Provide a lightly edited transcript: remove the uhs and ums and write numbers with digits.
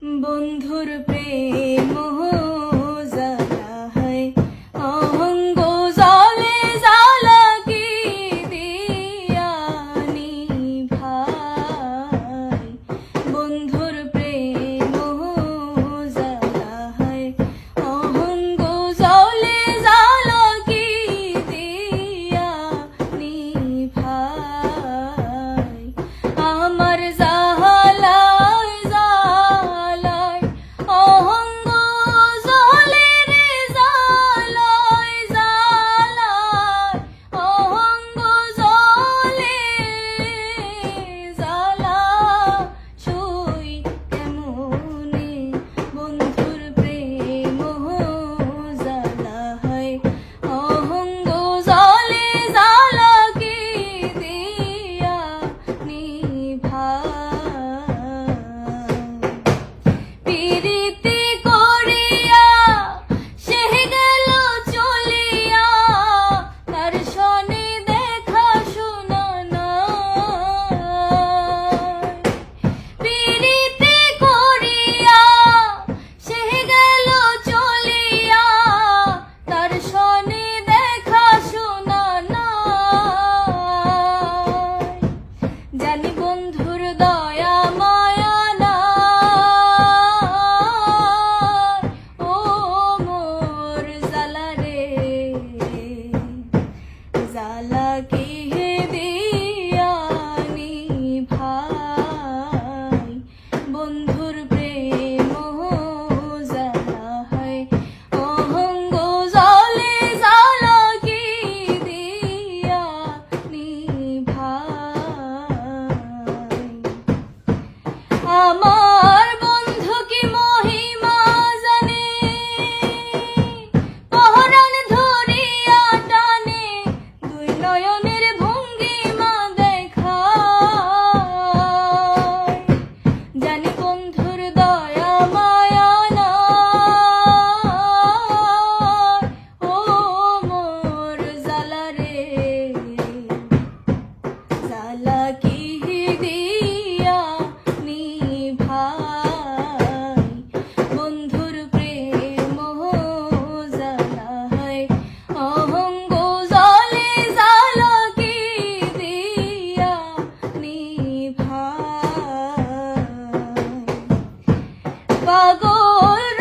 বন্ধুর প্রেম জ্বালা হয় অঙ্গ জলে জ্বালা কি দিয়ানি ভাই। বন্ধুর প্রেম জ্বালা হয় অঙ্গ জলে জ্বালা কি দিয়ানি ভাই। আমার জানি বন্ধুর দয়া মায়া নাই, ও মোর জ্বালা রে জ্বালা কি দিয়ানি ভাই। বন্ধুর প্রেম জ্বালা হয় অঙ্গ জলে জ্বালা কি দিয়ানি ভাই। আমার বন্ধু কি মহিমা জানে, পহরান ধরিয়া টানে, দুই নয়নের ভঙ্গিমা দেখায়। জানি বন্ধুর দয়া মায়া নাই, ও মোর জ্বালা রে জ্বালা কি দিয়ানি ভাই। বন্ধুর প্রেম জ্বালা হয় অঙ্গ জলে জ্বালা কি দিয়ানি ভাই। পাগল